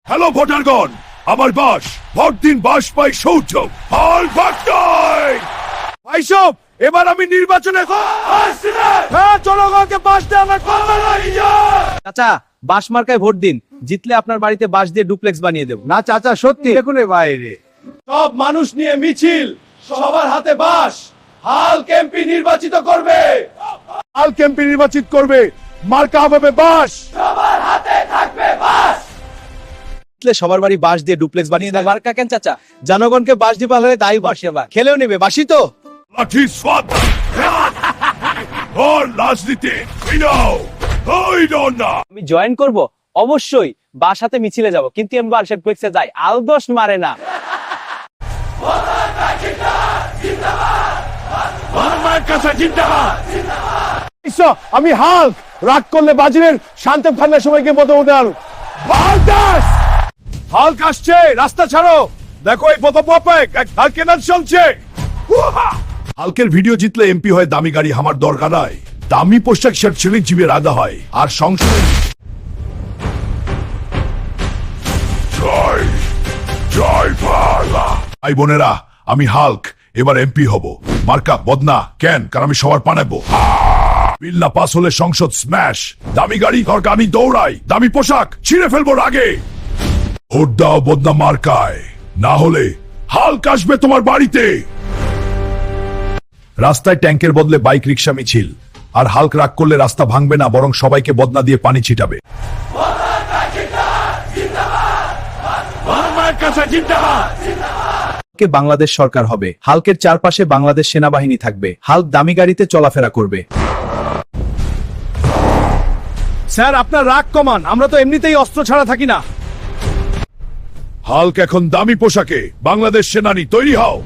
Hello ভোটারগণ, আমার বাস vote দিন, বাস পাই শৌচ হাল ভাগটাই ভাইসব। এবার আমি নির্বাচনে হ্যাঁ জনগণকে বাস দিয়ে আমার চাচা বাস মার্কায় ভোট দিন, জিতলে আপনার বাড়িতে বাস দিয়ে ডুপ্লেক্স বানিয়ে দেব। না চাচা সত্যি দেখুন বাইরে সব মানুষ নিয়ে মিছিল, সবার হাতে বাস, হাল এমপি নির্বাচিত করবে, হাল এমপি নির্বাচিত করবে, মার্কা হবে বাস, সবার হাতে থাকবে বাস। জিতলে সবার বাড়ি বাস দিয়ে ডুপ্লেক্স বানিয়ে দেব। মার্কা কেন চাচা? জনগণকে বাস দিবা হলে তাই বাসি, আবার খেলেও নেবে বাসি তো। লাঠি স্বাদ और রাজনীতি না। আমি জয়েন করব অবশ্যই, বাস হাতে মিছিলে যাব, কিন্তু আমি বাস ডুপ্লেক্সে যাই, আলদোষ মারে না। আমি হাল রাগ করলে বাজিরের শান্তে ফান্নার সময়কে মতো উঠাল হাল্ক আসছে, রাস্তা ছাড়ো। দেখো এই পদপেক এক হালকে নাচ চলছে। হালকের ভিডিও জিতলে এমপি হয় দামি গাড়ি, আমার দরকার নাই। দামি পোশাক শার্ট ছেলে জীবের আদা হয় আর সংসদে জয় জয় বাংলা। ভাই বোনেরা, আমি হাল্ক, এবার এমপি হব। মার্কা বদনা কেন? কারণ আমি সবার পানাবো। বিল না পাস হলে সংসদ স্ম্যাশ। দামি গাড়ি দরকার, আমি দৌড়াই। দামি পোশাক ছিঁড়ে ফেলবো আগে। ভোট দাও বদনা মার্কায়, না হলে হাল্ক আসবে তোমার বাড়িতে। রাস্তায় ট্যাঙ্কের বদলে বাইক রিক্সা মিছিল, আর হাল্ক রাগ করলে রাস্তা ভাঙবে না, বরং সবাইকে বদনা দিয়ে পানি ছিটাবে। কে বাংলাদেশ সরকার হবে, হালকের চারপাশে বাংলাদেশ সেনাবাহিনী থাকবে, হাল্ক দামি গাড়িতে চলাফেরা করবে। স্যার আপনার রাগ কমান, আমরা তো এমনিতেই অস্ত্র ছাড়া থাকি না। হাল্ক এখন দামি পোশাকে, বাংলাদেশ সেনানি তৈরি হও।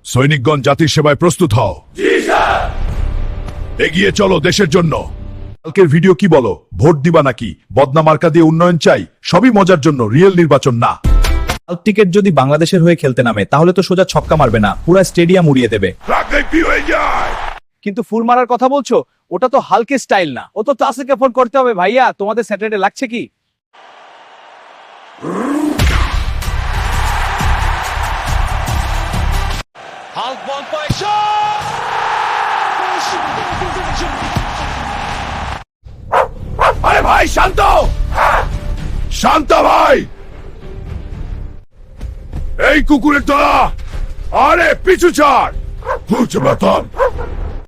সৈনিকগণ জাতির সেবায় প্রস্তুত হও। এগিয়ে চলো দেশের জন্য। হাল্কের ভিডিও কি বলো? ভোট দিবা নাকি? বদনা মার্কা দিয়ে উন্নয়ন চাই, সবই মজার জন্য, রিয়েল নির্বাচন না। হাল্ক টিকেট যদি বাংলাদেশের হয়ে খেলতে নামে, তাহলে তো সোজা ছক্কা মারবে না, পুরো স্টেডিয়াম উড়িয়ে দেবে। কিন্তু ফুল মারার কথা বলছো, ওটা তো হালকের স্টাইল না, ও তো তাসিকে ফোন করতে হবে। ভাইয়া তোমাদের স্যাটারডে লাগছে কি? হাল্ক বল পায়, আরে ভাই শান্ত, শান্ত ভাই। এই কুকুরের তোলা, আরে পিছু ছাড়।